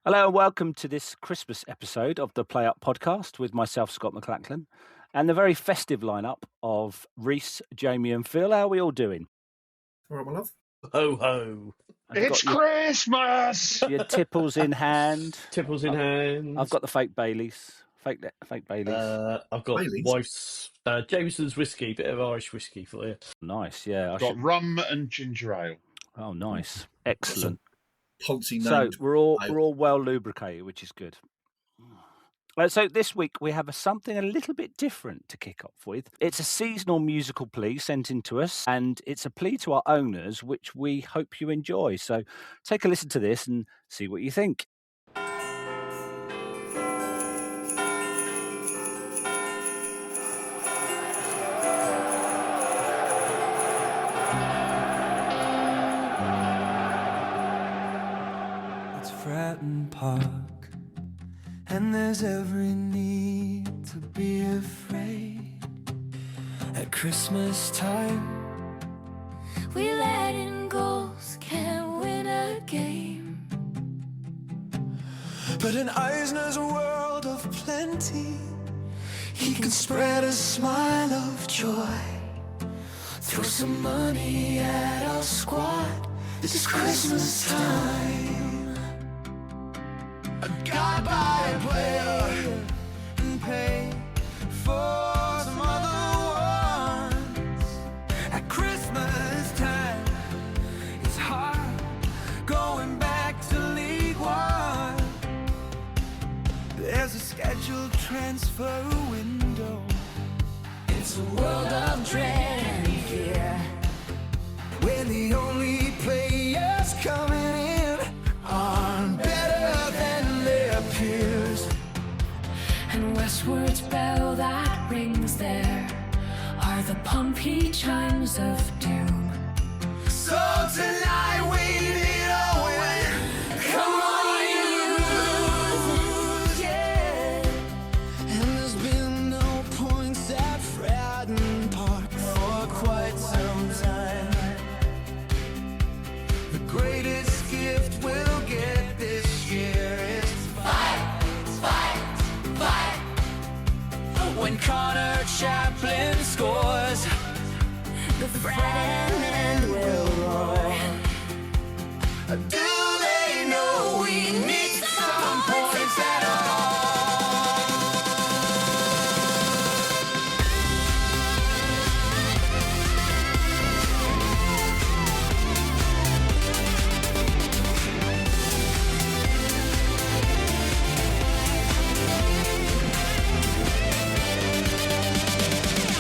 Hello and welcome to this Christmas episode of the Play Up podcast with myself, Scott McLachlan, and the very festive lineup of Reese, Jamie, and Phil. How are we all doing? All right, my love. Ho ho! Have you It's got Christmas! your tipples in hand? Tipples in hand. I've got the fake Baileys. Fake Baileys. I've got Baileys? wife's Jameson's whiskey, bit of Irish whiskey for you. Nice, yeah. Got rum and ginger ale. Oh, nice, excellent. Ponzi So named. we're all well lubricated, which is good. So this week we have something a little bit different to kick off with. It's a seasonal musical plea sent in to us, and it's a plea to our owners, which we hope you enjoy. So take a listen to this and see what you think. It's Fratton Park, and there's every need to be afraid. At Christmas time, we let in goals, can't win a game. but in Eisner's world of plenty, he can spread a smile of joy. Throw some money at our squad, it's Christmas time. Gotta buy a player and pay for some other ones. At Christmas time, it's hard going back to League One. There's a scheduled transfer window. It's a world of dread and fear. We're the only players coming in are better than their peers. And westward's bell that rings there are the Pompey chimes of doom. So tonight we need a win. Come on, you, yeah. And there's been no points at Fratton Park for quite some time. The greatest gift we'll get this year is fight, fight, fight. When Connor Chaplin scores, The Fratton will roar. do they know we need some points at all?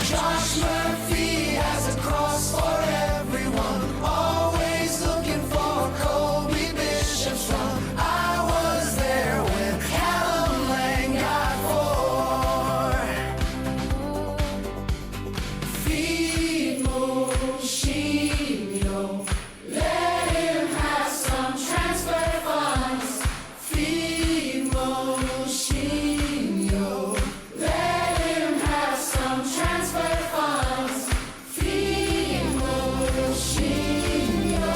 Josh Murphy has a cross for everyone, always looking for Colby Bishop's run. I was there when Callum Lang got 4. Feed Mousinho, let him have some transfer funds. Feed Mousinho, let him have some transfer funds. Feed Mousinho,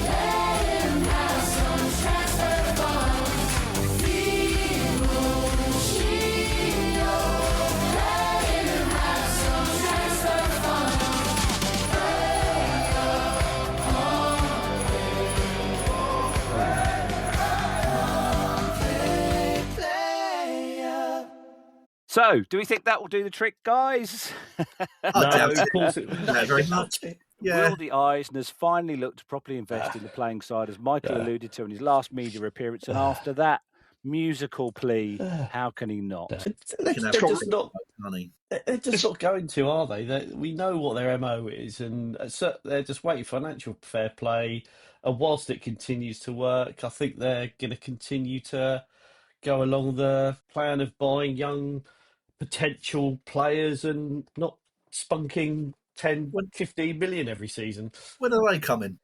let him have some transfer funds. Feed Mousinho, let him have some transfer funds. Play up. So, do we think that will do the trick, guys? I No, doubt of it. course it Yeah, very much. Yeah. Will the Eisners finally look to properly invest in the playing side, as Michael alluded to in his last media appearance, and after that musical plea, how can he not? They're Can have just not. money. They're just not going to, are they? We know what their MO is, and they're just waiting for financial fair play. And whilst it continues to work, I think they're going to continue to go along the plan of buying young potential players and not spunking 10, 15 million every season. When are they coming?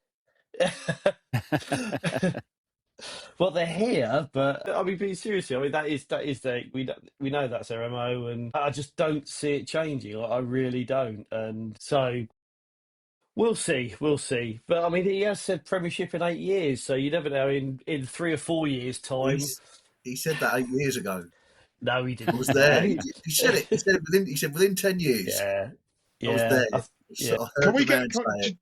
Well, they're here, but I mean, being seriously, I mean that is we know that's their MO, and I just don't see it changing. I really don't, and so We'll see, we'll see. But I mean, he has said Premiership in 8 years, so you never know. In 3 or 4 years' time, He said that 8 years ago. no, he I didn't. was there. No. He said it. He said within 10 years. Yeah, I was there. yeah, So yeah. I Can heard we the get? man say it.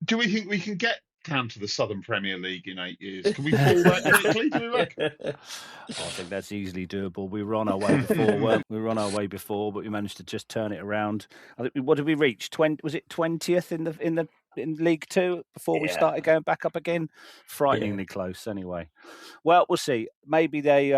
Do we think we can get down to the Southern Premier League in 8 years? Can we pull that quickly? Do we reckon? I think that's easily doable. We were on our way before, weren't we? We were on our way before, but we managed to just turn it around. I think what did we reach? Was it 20th in League Two before we Yeah. started going back up again? Frighteningly close, anyway. Well, we'll see. Maybe they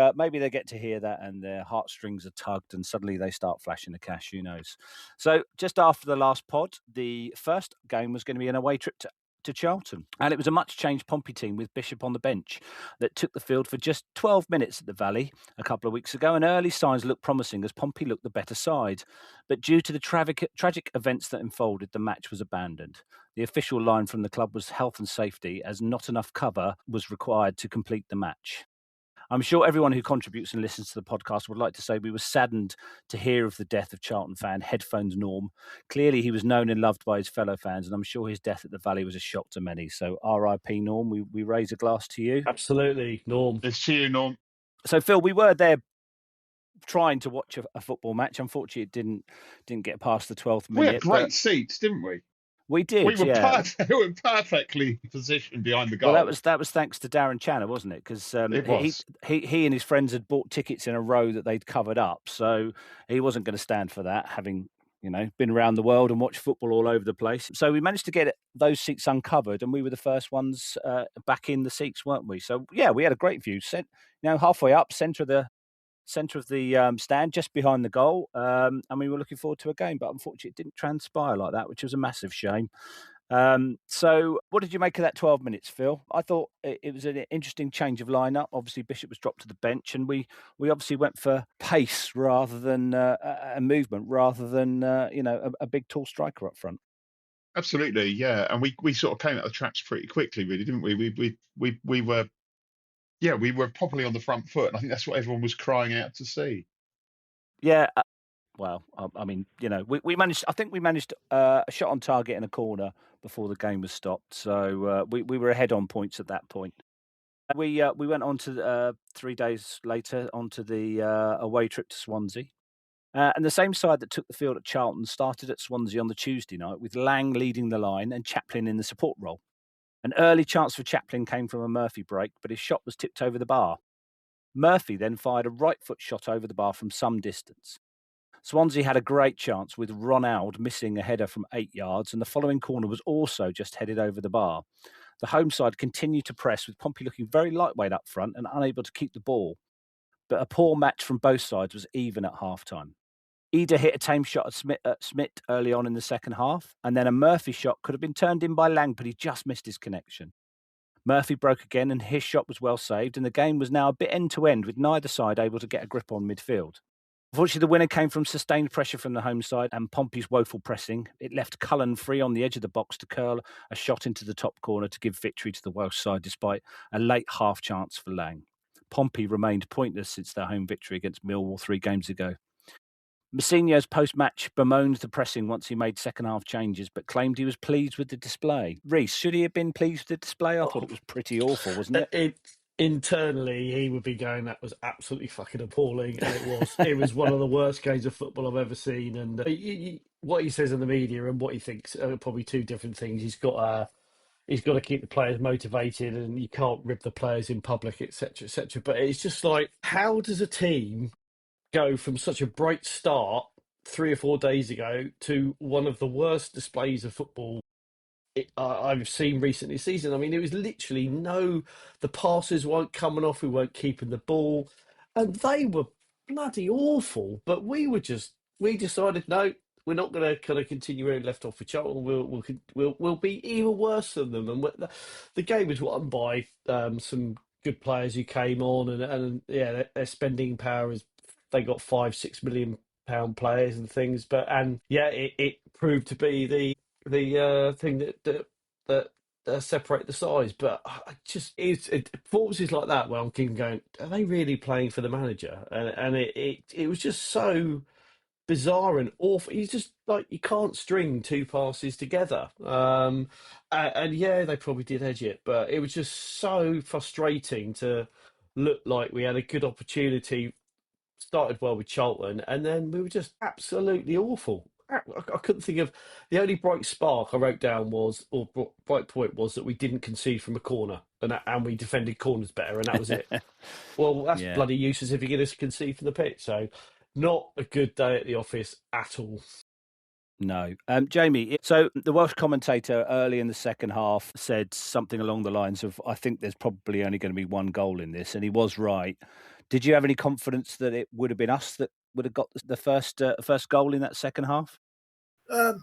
get to hear that and their heartstrings are tugged, and suddenly they start flashing the cash. Who knows? So just after the last pod, the first game was going to be an away trip to Charlton, and it was a much changed Pompey team with Bishop on the bench that took the field for just 12 minutes at the Valley a couple of weeks ago, and early signs looked promising as Pompey looked the better side. But due to the tragic events that unfolded, the match was abandoned. The official line from the club was health and safety, as not enough cover was required to complete the match. I'm sure everyone who contributes and listens to the podcast would like to say we were saddened to hear of the death of Charlton fan Headphones Norm. Clearly, he was known and loved by his fellow fans, and I'm sure his death at the Valley was a shock to many. So, R.I.P. Norm. We raise a glass to you. Absolutely, Norm. It's to you, Norm. So, Phil, we were there trying to watch a football match. Unfortunately, it didn't get past the 12th minute. We had great seats, didn't we? We did. We were perfectly positioned behind the goal. Well, that was thanks to Darren Channer, wasn't it? Because he and his friends had bought tickets in a row that they'd covered up, so he wasn't going to stand for that, having been around the world and watched football all over the place. So we managed to get those seats uncovered, and we were the first ones back in the seats, weren't we? So yeah, we had a great view. Halfway up, centre of the stand, just behind the goal, and we were looking forward to a game, but unfortunately it didn't transpire like that, which was a massive shame. So what did you make of that 12 minutes, Phil? I thought it was an interesting change of lineup. Obviously, Bishop was dropped to the bench, and we obviously went for pace rather than a movement, rather than a big tall striker up front. Absolutely, yeah, and we sort of came out of the traps pretty quickly, really, didn't we? We were properly on the front foot, and I think that's what everyone was crying out to see. Yeah. Well, I mean, we managed. I think we managed a shot on target and a corner before the game was stopped. So we were ahead on points at that point. We went on to 3 days later onto the away trip to Swansea, and the same side that took the field at Charlton started at Swansea on the Tuesday night with Lang leading the line and Chaplin in the support role. An early chance for Chaplin came from a Murphy break, but his shot was tipped over the bar. Murphy then fired a right foot shot over the bar from some distance. Swansea had a great chance with Ronald missing a header from 8 yards, and the following corner was also just headed over the bar. The home side continued to press, with Pompey looking very lightweight up front and unable to keep the ball. But a poor match from both sides was even at half-time. Eder hit a tame shot at Smith early on in the second half, and then a Murphy shot could have been turned in by Lang, but he just missed his connection. Murphy broke again, and his shot was well saved, and the game was now a bit end-to-end, with neither side able to get a grip on midfield. Unfortunately, the winner came from sustained pressure from the home side and Pompey's woeful pressing. It left Cullen free on the edge of the box to curl a shot into the top corner to give victory to the Welsh side, despite a late half chance for Lang. Pompey remained pointless since their home victory against Millwall 3 games ago. Mousinho's post-match bemoaned the pressing once he made second-half changes, but claimed he was pleased with the display. Reece, should he have been pleased with the display? I thought it was pretty awful, wasn't it? Internally, he would be going, that was absolutely fucking appalling, and it was one of the worst games of football I've ever seen. And what he says in the media and what he thinks are probably two different things. He's got to keep the players motivated, and you can't rib the players in public, etc., etc. But it's just like, how does a team go from such a bright start 3 or 4 days ago to one of the worst displays of football I've seen recently this season? I mean, it was literally the passes weren't coming off, we weren't keeping the ball, and they were bloody awful. But we decided, no, we're not going to kind of continue where we left off with Charlton. We'll be even worse than them. And the game was won by some good players who came on, and yeah, their spending power is, they got £5-6 million players and things, it proved to be the thing that separate the sides. But it's performances like that where I'm keeping going, are they really playing for the manager? And it was just so bizarre and awful. He's just like, you can't string two passes together. And yeah, they probably did edge it, but it was just so frustrating to look like we had a good opportunity. Started well with Charlton, and then we were just absolutely awful. I couldn't think of the only bright spark I wrote down was, or bright point was, that we didn't concede from a corner, and we defended corners better, and that was it. Well, that's Yeah. bloody useless if you're going to concede from the pitch. So, not a good day at the office at all. No. Jamie, so the Welsh commentator early in the second half said something along the lines of, I think there's probably only going to be one goal in this, and he was right. Did you have any confidence that it would have been us that would have got the first goal in that second half? I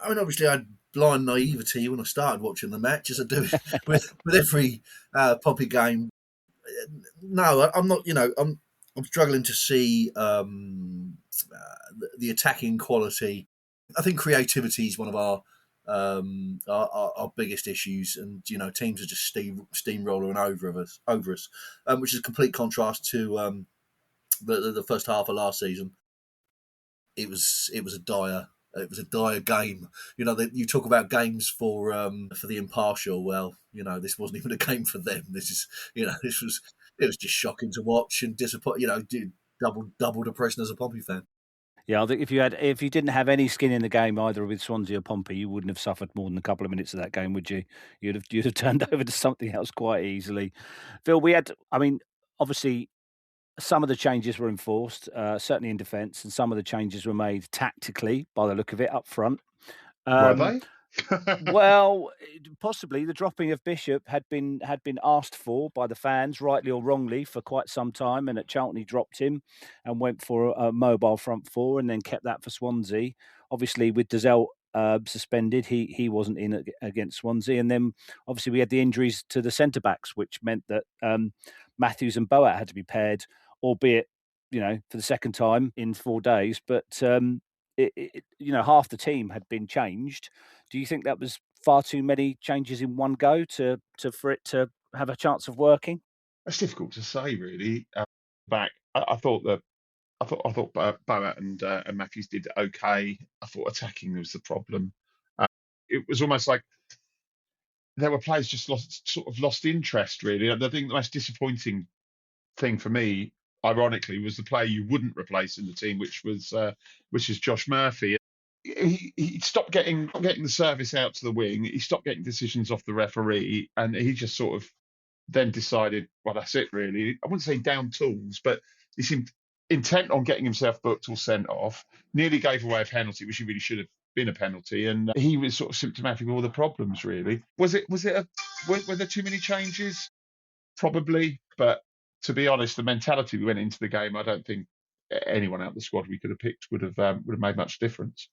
mean, obviously, I had blind naivety when I started watching the match, as I do with every Pompey game. No, I'm not. I'm struggling to see the attacking quality. I think creativity is one of our biggest issues, and teams are just steamrolling over us, which is a complete contrast to the first half of last season. It was a dire game. You talk about games for the impartial. Well, this wasn't even a game for them. This is it was just shocking to watch and disappoint. Double depression as a Pompey fan. Yeah, I think if you didn't have any skin in the game either with Swansea or Pompey, you wouldn't have suffered more than a couple of minutes of that game, would you? You'd have turned over to something else quite easily. Phil, obviously some of the changes were enforced, certainly in defence, and some of the changes were made tactically by the look of it up front. Were they? Well, possibly the dropping of Bishop had been asked for by the fans, rightly or wrongly, for quite some time. And at Charlton, he dropped him and went for a mobile front four, and then kept that for Swansea. Obviously, with Dazelle suspended, he wasn't in against Swansea. And then obviously we had the injuries to the centre backs, which meant that Matthews and Boat had to be paired, albeit for the second time in 4 days. But half the team had been changed. Do you think that was far too many changes in one go for it to have a chance of working? It's difficult to say, really. I thought Boat and Matthews did okay. I thought attacking was the problem. It was almost like there were players just lost interest, really. I think the most disappointing thing for me, ironically, was the player you wouldn't replace in the team, which is Josh Murphy. He stopped getting the service out to the wing. He stopped getting decisions off the referee, and he just sort of then decided, well, that's it, really. I wouldn't say down tools, but he seemed intent on getting himself booked or sent off. Nearly gave away a penalty, which he really should have been a penalty, and he was sort of symptomatic of all the problems, really. Were there too many changes? Probably, but to be honest, the mentality we went into the game, I don't think anyone out of the squad we could have picked would have made much difference.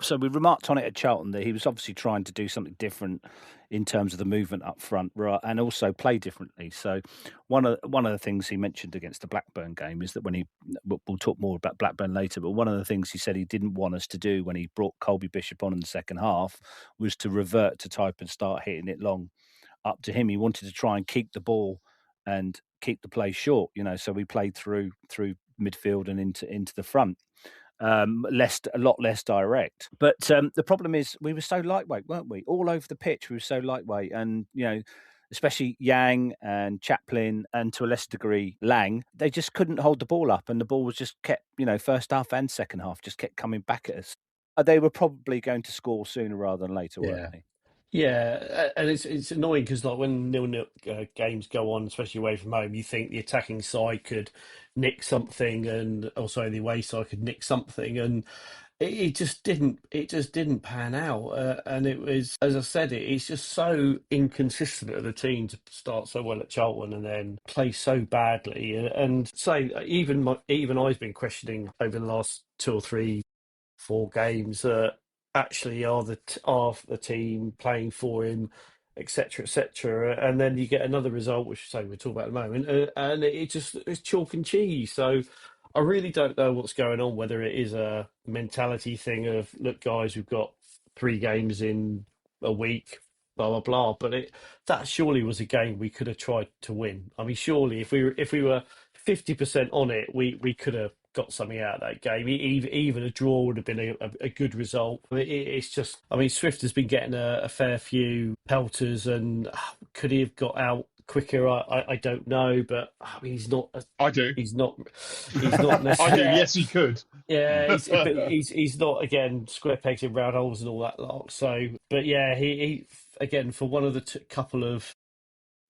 So we remarked on it at Charlton that he was obviously trying to do something different in terms of the movement up front, right, and also play differently. So one of the things he mentioned against the Blackburn game is that we'll talk more about Blackburn later, but one of the things he said he didn't want us to do when he brought Colby Bishop on in the second half was to revert to type and start hitting it long up to him. He wanted to try and keep the ball and keep the play short, so we played through midfield and into the front. A lot less direct. But the problem is we were so lightweight, weren't we? All over the pitch, we were so lightweight. And, especially Yang and Chaplin and to a lesser degree Lang, they just couldn't hold the ball up. And the ball was just kept, first half and second half, just kept coming back at us. They were probably going to score sooner rather than later, weren't they? Yeah, and it's annoying because like when 0-0 games go on, especially away from home, you think the attacking side could nick something, and also the away side could nick something, and it just didn't. It just didn't pan out, and it was, as I said, it's just so inconsistent of the team to start so well at Charlton and then play so badly, and say even I've been questioning over the last 2 or 3, 4 games that actually are the team playing for him, etc., etc. And then you get another result, which we'll talk about at the moment, and it's chalk and cheese. So I really don't know what's going on, whether it is a mentality thing of, look, guys, we've got 3 games in a week, blah blah blah. But that surely was a game we could have tried to win. I mean, surely if we were 50% on it, we could have got something out of that game. Even a draw would have been a good result. It's just, I mean, Swift has been getting a fair few pelters, and could he have got out quicker? I don't know, but I mean, he's not. I do. He's not. He's not I necessarily. do. Yes, he could. Yeah, he's not, again, square pegs in round holes and all that lot. So, but yeah, he again, for one of the couple of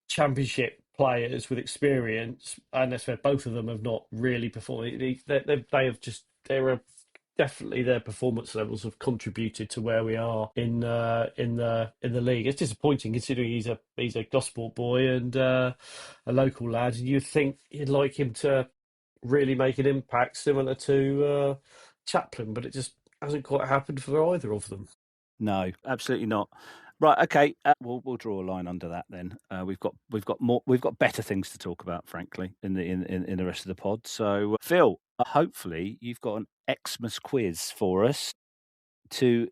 Championship players with experience, and that's where both of them have not really performed. They have just, definitely their performance levels have contributed to where we are in the league. It's disappointing considering he's a Gosport boy and a local lad, and you'd think you'd like him to really make an impact similar to Chaplin, but it just hasn't quite happened for either of them. No, absolutely not. Right, okay, we'll draw a line under that then. We've got better things to talk about, frankly, in the rest of the pod. So, Phil, hopefully you've got an Xmas quiz for us to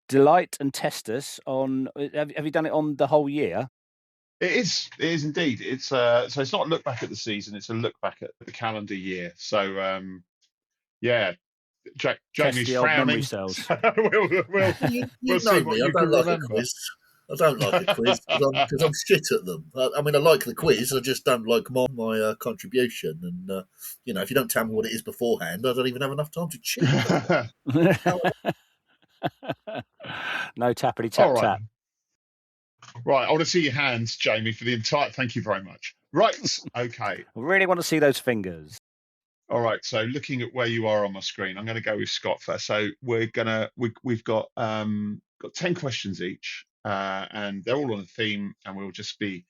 delight and test us on. Have you done it on the whole year? It is indeed. It's so it's not a look back at the season; it's a look back at the calendar year. So yeah, Jamie's the old memory frowning. cells. You see know what me. I you don't can like remember. a quiz. I don't like a quiz because I'm shit at them. I mean, I like the quiz. I just don't like my contribution. And if you don't tell me what it is beforehand, I don't even have enough time to cheat. No tappity tap All right. tap. Right, I want to see your hands, Jamie, for the entire. Thank you very much. Right, okay. I really want to see those fingers. All right, so looking at where you are on my screen, I'm going to go with Scott first. So we've got 10 questions each, and they're all on a theme, and we'll just be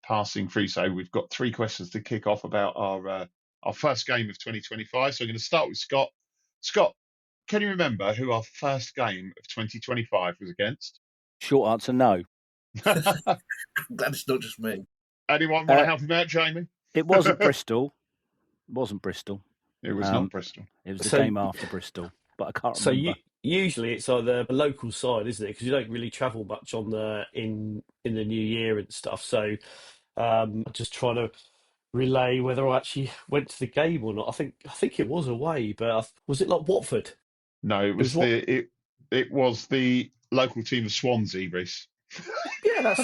passing through. So we've got 3 questions to kick off about our first game of 2025. So I'm going to start with Scott. Scott, can you remember who our first game of 2025 was against? Short answer, no. I'm glad it's not just me. Anyone want to help him out, Jamie? It wasn't Bristol. It wasn't Bristol. It was not Bristol. It was the game after Bristol, but I can't remember. So usually it's either the local side, isn't it? Because you don't really travel much in the new year and stuff. So I'm just trying to relay whether I actually went to the game or not. I think it was away, but was it like Watford? No, it was it was the local team of Swansea, Reece. Yeah, that's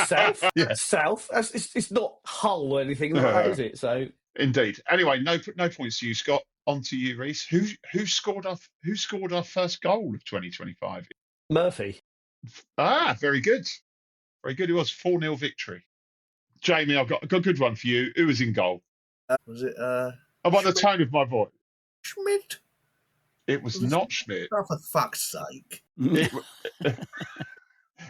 south. Yeah. That's south. It's not Hull or anything like that, is it? So indeed. Anyway, no points to you, Scott. On to you, Reece. Who scored our first goal of 2025? Murphy. Very good. Very good. It was 4-0 victory. Jamie, I've got a good one for you. Who was in goal? Was it? About the tone of my voice. Schmidt? It was not Schmidt. Oh, for fuck's sake!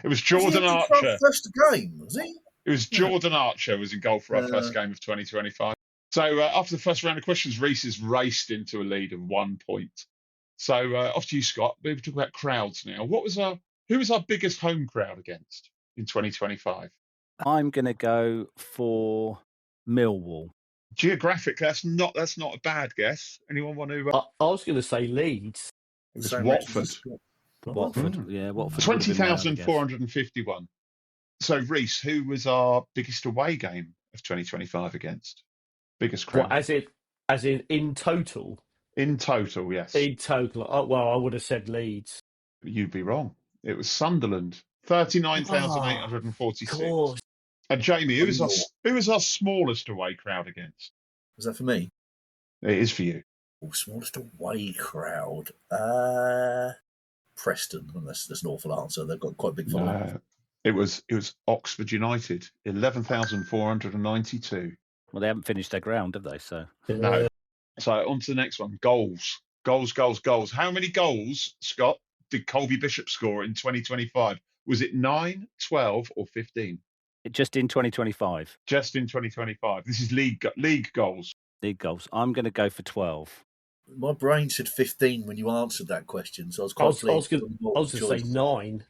It was Jordan Archer. First game, was he? It was Jordan Archer was in goal for our first game of 2025. So after the first round of questions, Reece has raced into a lead of 1 point. So off to you, Scott. We're talking about crowds now. Who was our biggest home crowd against in 2025? I'm going to go for Millwall. Geographically, that's not a bad guess. Anyone want to? I was going to say Leeds. It was Watford. Watford, yeah, Watford. 20,451. So, Reece, who was our biggest away game of 2025 against? Biggest crowd. What, as in total? In total, yes. In total. I would have said Leeds. You'd be wrong. It was Sunderland. 39,846. Oh, and Jamie, who was our smallest away crowd against? Was that for me? It is for you. Oh, smallest away crowd. Preston. Well, that's an awful answer. They've got quite a big following. No, it was Oxford United. 11,492. Well, they haven't finished their ground, have they? So no. So on to the next one. Goals. How many goals, Scott, did Colby Bishop score in 2025? Was it 9, 12, or 15? Just in 2025. Just in 2025. This is league goals. League goals. I'm going to go for 12. My brain said 15 when you answered that question, so I was quite pleased. I was going to say 9.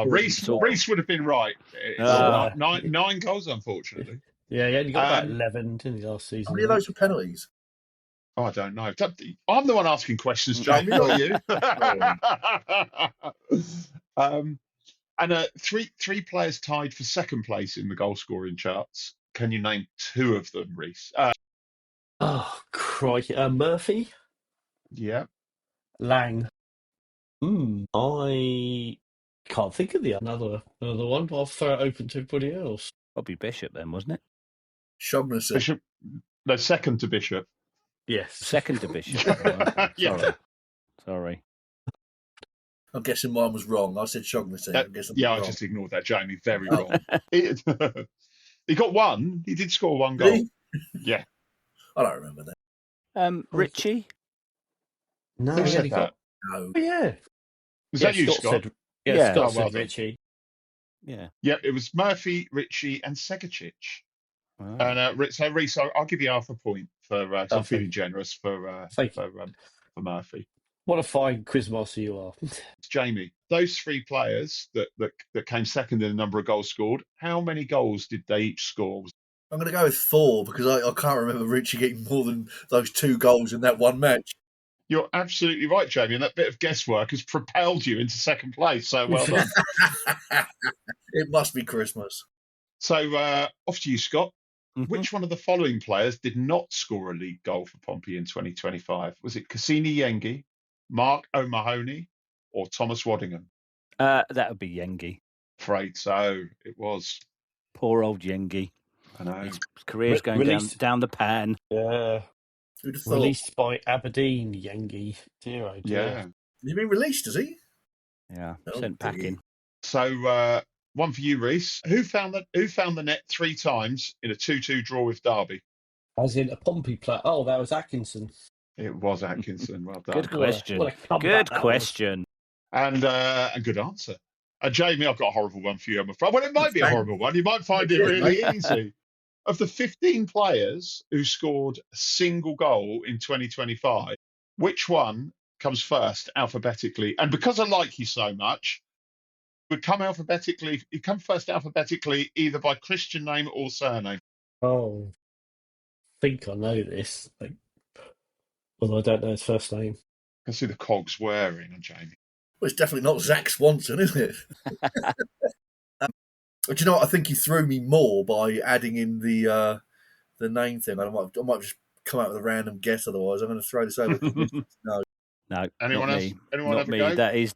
Reece would have been right. Nine goals, unfortunately. Yeah, he only got about 11, didn't he, last season? How many of those were penalties? Oh, I don't know. I'm the one asking questions, Jamie, not you. And three players tied for second place in the goal scoring charts. Can you name 2 of them, Reece? Oh, crap. crikey. Murphy? Yeah. Lang. I can't think of another one, but I'll throw it open to everybody else. Probably Bishop then, wasn't it? Shaughnessy. Bishop. No, second to Bishop. Yes. Second to Bishop. Oh, okay. Yeah. Sorry. I'm guessing mine was wrong. I said Shaughnessy. I just ignored that, Jamie. Very wrong. He got one. He did score one goal. Really? Yeah. I don't remember that. Richie? No, Who said that? No. Oh, yeah. Was that you, Scott? Said, Yeah. Scott Oh, well said done. Richie. Yeah. Yeah, it was Murphy, Ritchie, and Segacic. Wow. And so, Reece, I'll give you half a point for. So I'm feeling thank generous for Murphy. What a fine quizmaster you are. Jamie, those three players that came second in the number of goals scored, how many goals did they each score? I'm going to go with 4 because I can't remember Richie getting more than those 2 goals in that one match. You're absolutely right, Jamie, and that bit of guesswork has propelled you into second place. So well done. It must be Christmas. So off to you, Scott. Mhm. Which one of the following players did not score a league goal for Pompey in 2025? Was it Cassini Yengi, Mark O'Mahony, or Thomas Waddingham? That would be Yengi. Afraid so. It was. Poor old Yengi. I know. His career's going Released. down the pan. Yeah. Who'd have thought? Released by Aberdeen, Yengi. Dear. Yeah. Has he been released, has he? Yeah, Oh, sent packing. So one for you, Reece. Who found the net 3 times in a 2-2 draw with Derby? As in a Pompey player. Oh, that was Atkinson. It was Atkinson. Well done. Good question. What a comeback Good that question. And a good answer. Jamie, I've got a horrible one for you, I'm afraid. Well, it might be a Thanks. horrible one. You might find it really easy. Of the 15 players who scored a single goal in 2025, which one comes first alphabetically? And because I like you so much, would come alphabetically. You come first alphabetically either by Christian name or surname. Oh. I think I know this. Although I don't know his first name. I can see the cogs whirring on Jamie. Well, it's definitely not Zach Swanson, is it? But you know what? I think you threw me more by adding in the name thing. I might just come out with a random guess. Otherwise, I'm going to throw this over. No, Anyone not else? me. Anyone Not have a me. go? That is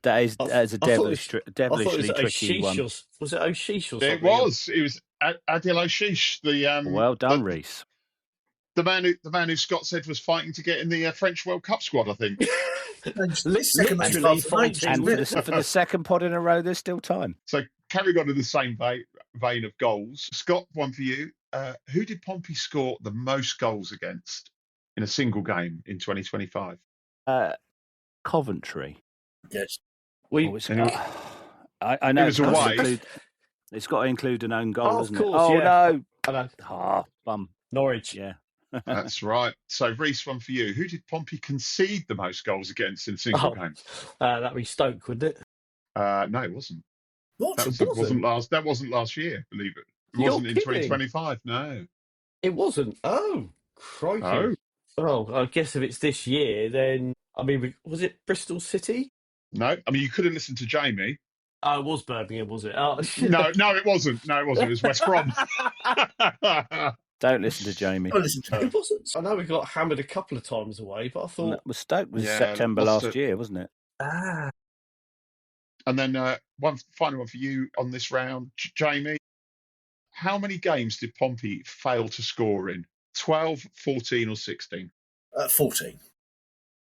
a devilishly tricky one. Was it O'Sheesh or something? It was. It was Adil O'Sheesh, the Well done, Reece. the man who Scott said was fighting to get in the French World Cup squad. I think. Literally fighting. And for the second pod in a row, there's still time. So carrying on in the same vein of goals, Scott, one for you. Who did Pompey score the most goals against in a single game in 2025? Coventry. Yes. We, Oh, I know It was away. It's got to include an own goal, Oh, of doesn't course, it? Oh, yeah. no. I know. Bum. Norwich. Yeah. That's right. So Reece, one for you. Who did Pompey concede the most goals against in a single game? That'd be Stoke, wouldn't it? No, it wasn't. What? That wasn't last year. Believe it. It You're wasn't in kidding. 2025. No. It wasn't. Oh, crikey. Oh, I guess if it's this year, then I mean, was it Bristol City? No. I mean, you could have listened to Jamie. Oh, it was Birmingham, was it? Oh, No, it wasn't. No, it wasn't. It was West Brom. Don't listen to Jamie. I listen to It wasn't. I know we got hammered a couple of times away, but I thought. Stoke was Yeah, September lost last year, wasn't it? And then one final one for you on this round, Jamie. How many games did Pompey fail to score in? 12, 14 or 16? 14.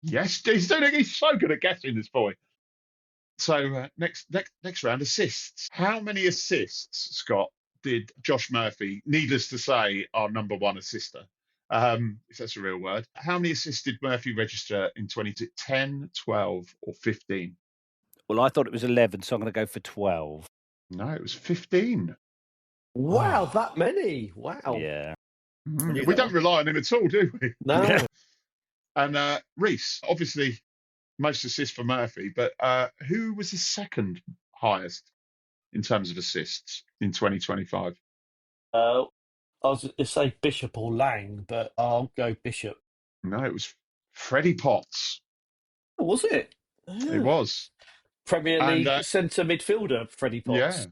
Yes, he's so good at guessing, this boy. So next round, assists. How many assists, Scott, did Josh Murphy, needless to say, our number one assister, if that's a real word? How many assists did Murphy register in 2010, 12 or 15? Well, I thought it was 11, so I'm going to go for 12. No, it was 15. Wow, that many. Wow. Yeah. We don't rely on him at all, do we? No. Yeah. And Reece, obviously, most assists for Murphy, but who was the second highest in terms of assists in 2025? I was going to say Bishop or Lang, but I'll go Bishop. No, it was Freddie Potts. Oh, was it? It was. Premier And, League centre midfielder, Freddie Potts. Yeah.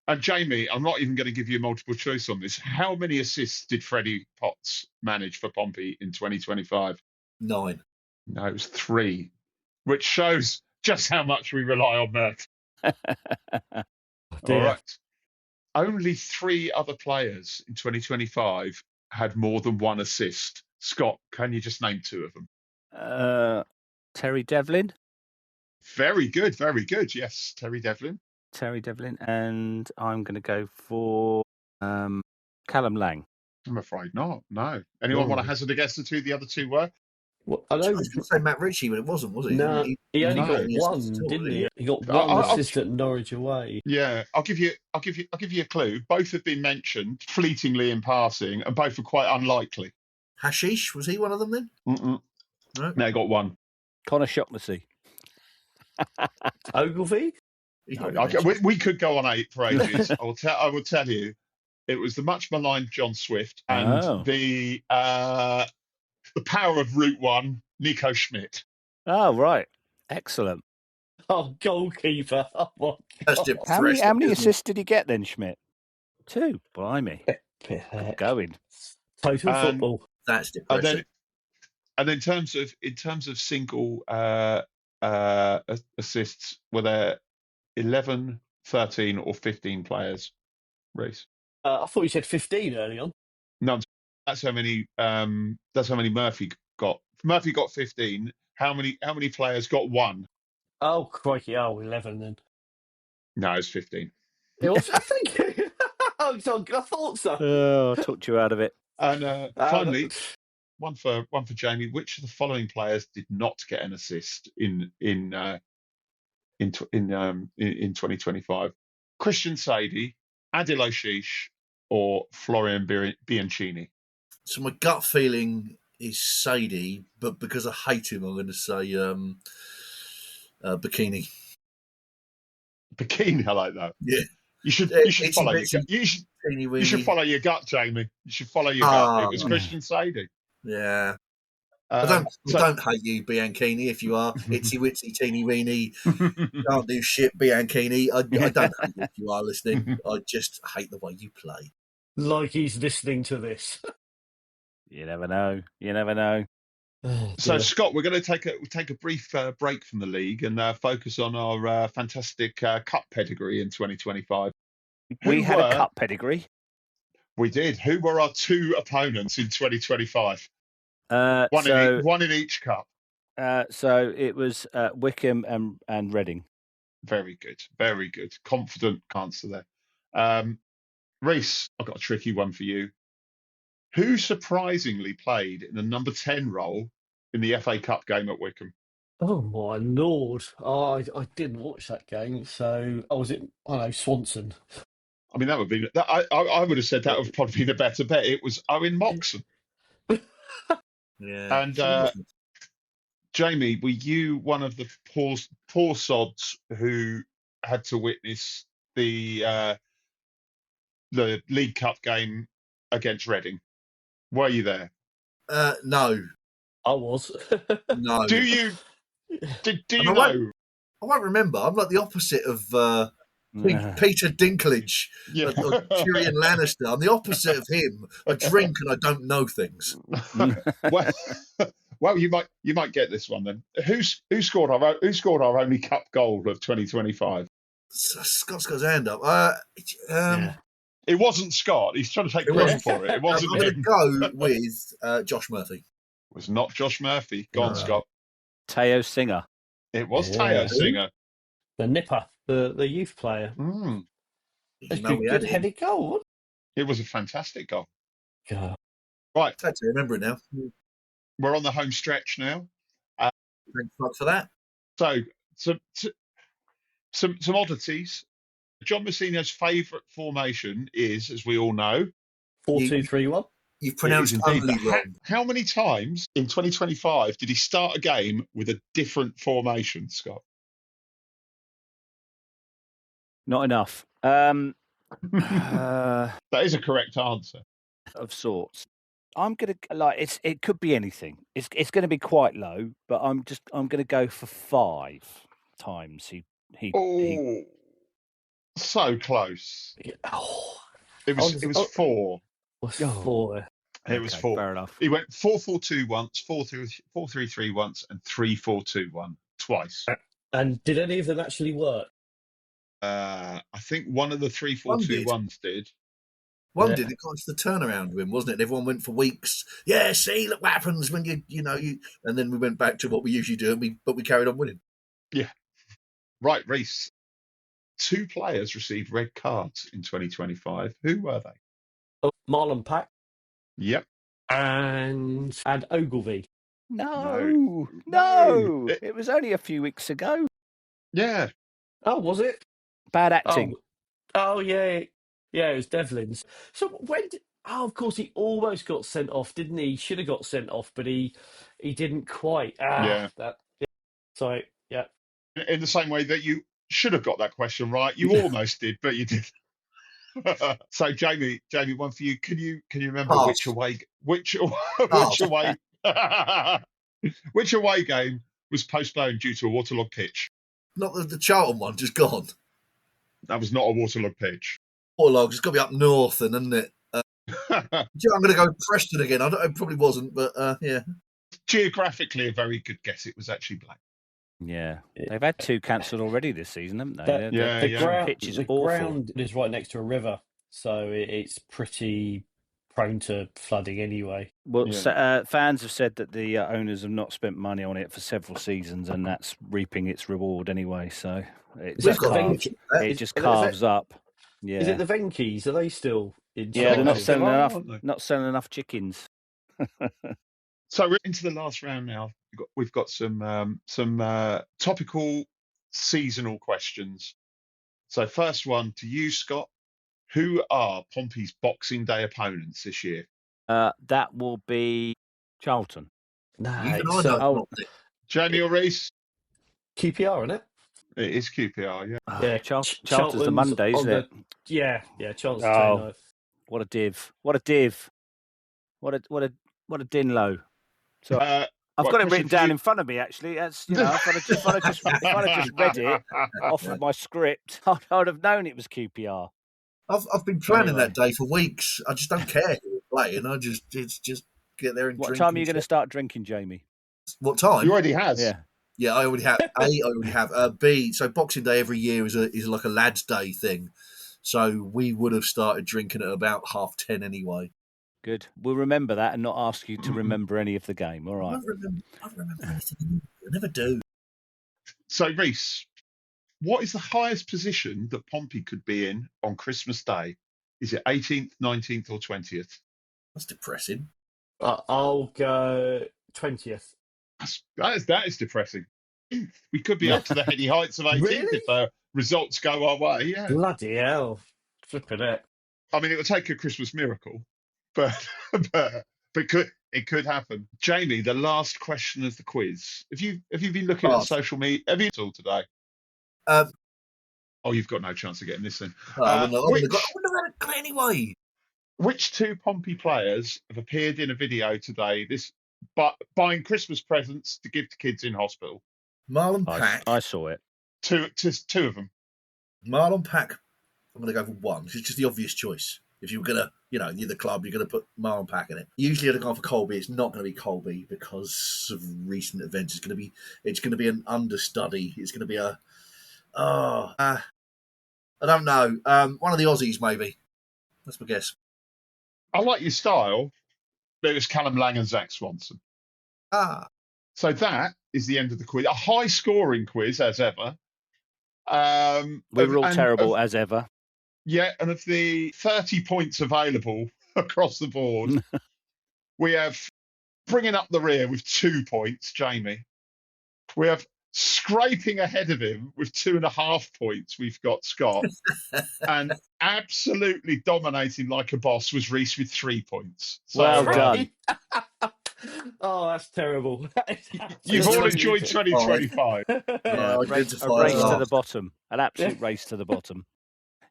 And Jamie, I'm not even going to give you multiple choice on this. How many assists did Freddie Potts manage for Pompey in 2025? 9. No, it was 3, which shows just how much we rely on Mert. All right. Only 3 other players in 2025 had more than 1 assist. Scott, can you just name 2 of them? Terry Devlin. Very good, very good. Yes, Terry Devlin. And I'm going to go for Callum Lang. I'm afraid not. No. Anyone want to hazard a guess as to who the other 2 were? Well, I I know. was going to say Matt Ritchie, but it wasn't, was it? No, he only got any one, assists at all, didn't really. he? He got one I'll- assist at Norwich away. Yeah, I'll give you a clue. Both have been mentioned fleetingly in passing, and both are quite unlikely. Hashish, was he one of them then? No, he got 1. Connor Shocknessy. Ogilvy? He's No, not been mentioned. we could go on 8 for ages. I will tell you, it was the much maligned John Swift and the power of Route 1, Nico Schmidt. Oh, right. Excellent. Oh, goalkeeper. Oh, my That's God. How many assists did he get then, Schmidt? 2. Blimey. Heck. Going. Total football. That's And depressing. then in terms of single assists, were there 11, 13, or 15 players? Reece? I thought you said 15 early on. None. That's how many. That's how many Murphy got. Murphy got 15. How many players got 1? Oh, crikey. Oh, 11 then. No, it's 15. It was, thank you. I thought so. Oh, I talked you out of it. And finally, one for Jamie. Which of the following players did not get an assist in 2025? Christian Sadie, Adil Oshish, or Florian Bianchini? So my gut feeling is Sadie, but because I hate him, I'm going to say Bikini. Bikini, I like that. Yeah. You should It's follow a your bit gut. You should follow your gut, Jamie. You should follow your gut. It was Christian Sadie. Yeah. I don't hate you, Bianchini, if you are itsy witsy teeny weeny, can't do shit, Bianchini. I don't hate you if you are listening. I just hate the way you play. Like he's listening to this. You never know. You never know. Oh, So, dear. Scott, we're going to take a brief break from the league and focus on our fantastic cup pedigree in 2025. We had a cup pedigree. We did. Who were our 2 opponents in 2025? One in each cup. So it was Wickham and Reading. Very good. Very good. Confident answer there. Reece, I've got a tricky one for you. Who surprisingly played in the number 10 role in the FA Cup game at Wickham? Oh, my Lord. I didn't watch that game. So, was it, I don't know, Swanson? I mean, that would be. I would have said that would probably be the better bet. It was Owen Moxon. Yeah. And Jamie, were you one of the poor sods who had to witness the League Cup game against Reading? Were you there? No. I was. No. Do you? Do you I know? I won't remember. I'm like the opposite of Peter Dinklage or Tyrion Lannister. I'm the opposite of him. I drink and I don't know things. Well, you might get this one then. Who scored our only cup goal of 2025? Scott's got his hand up. It wasn't Scott. He's trying to take credit for it. It wasn't I'm going to him. go with Josh Murphy. It was not Josh Murphy. Go on, Scott. Teo Singer. It was Teo Singer. The nipper, the youth player. That's a good headed goal. Wasn't it was a fantastic goal. it? God. Right. I to remember it now. We're on the home stretch now. Thanks much for that. So, some oddities. John Mousinho's favourite formation is, as we all know, 4-2-3-1. You've pronounced only wrong. How many times in 2025 did he start a game with a different formation, Scott? Not enough. That is a correct answer. Of sorts. I'm gonna it could be anything. It's going to be quite low, but I'm going to go for 5 times he. So close. Yeah. Oh, It was 4. was 4. It was Okay, 4. fair enough. He went 4-4-2 once, 4-3-3 once, and 3-4-2-1 twice. And did any of them actually work? I think one of the 3-4-2-1s did. One did. It got to the turnaround with him, wasn't it? And everyone went for weeks. Yeah, see, look what happens when you. And then we went back to what we usually do, but we carried on winning. Yeah. Right, Reese. 2 players received red cards in 2025. Who were they? Oh, Marlon Pack Yep. and Ogilvy. No. No. It was only a few weeks ago. Yeah. Oh, was it? Bad acting. Oh yeah. Yeah, it was Devlin's. So of course, he almost got sent off, didn't he? He should have got sent off, but he didn't quite. Yeah. So, yeah. In the same way that you should have got that question right. You almost did, but you did. So Jamie, one for you. Can you remember which away which game was postponed due to a waterlogged pitch? Not the Charlton one, just gone. That was not a waterlogged pitch. Waterlogged, it's got to be up north, then, isn't it? I'm going to go Preston again. It probably wasn't, but yeah. Geographically, a very good guess. It was actually Black. Yeah, they've had 2 cancelled already this season, haven't they? The pitch is the awful. ground is right next to a river, so it's pretty prone to flooding anyway. Well, fans have said that the owners have not spent money on it for several seasons, and that's reaping its reward anyway. So it just carves up. Yeah. Is it the Venkies? Are they still in? Yeah, they're not selling enough chickens. So we're into the last round now. We've got some topical seasonal questions. So first one to you, Scott. Who are Pompey's Boxing Day opponents this year? That will be Charlton. No, Jamie or Reese? QPR, isn't it? It is QPR, yeah. Yeah, Charlton's the Monday, isn't it? Yeah, Charlton's 29th. What a div! What a dinlow! So I've got it written down in front of me. Actually, that's if I'd just read it off of my script, I would have known it was QPR. I've been planning that day for weeks. I just don't care who we're playing. It's just get there and drink. What time are you going to start drinking, Jamie? What time? You already has. Yeah, I already have. I already have. B, so Boxing Day every year is like a lads' day thing. So we would have started drinking at about 10:30 anyway. Good. We'll remember that and not ask you to remember any of the game. All right. I remember anything. I never do. So, Reese, what is the highest position that Pompey could be in on Christmas Day? Is it 18th, 19th, or 20th? That's depressing. I'll go 20th. That is depressing. We could be up to the heady heights of 18th Really? if the results go our way. Yeah. Bloody hell. Flipping it. I mean, it would take a Christmas miracle, but it could happen. Jamie, the last question of the quiz. Have you been looking at social media? Have you at all today? You've got no chance of getting this in. I wouldn't have got it anyway. Which 2 Pompey players have appeared in a video today? Buying Christmas presents to give to kids in hospital. Marlon Pack. I saw it. Two of them. Marlon Pack. I'm going to go for one. It's just the obvious choice. If you were going to, you're the club, you're going to put Marlon Pack in it. Usually I'd have gone for Colby. It's not going to be Colby because of recent events. It's going to be an understudy. It's going to be I don't know. One of the Aussies, maybe. That's my guess. I like your style, but it was Callum Lang and Zach Swanson. So that is the end of the quiz. A high-scoring quiz, as ever. We were all terrible, as ever. Yeah, and of the 30 points available across the board, we have bringing up the rear with 2 points, Jamie. We have scraping ahead of him with 2.5 points. We've got Scott. And absolutely dominating like a boss was Reese with 3 points. So, well done. Oh, that's terrible. You've all enjoyed 2025. A race to the bottom. An absolute race to the bottom.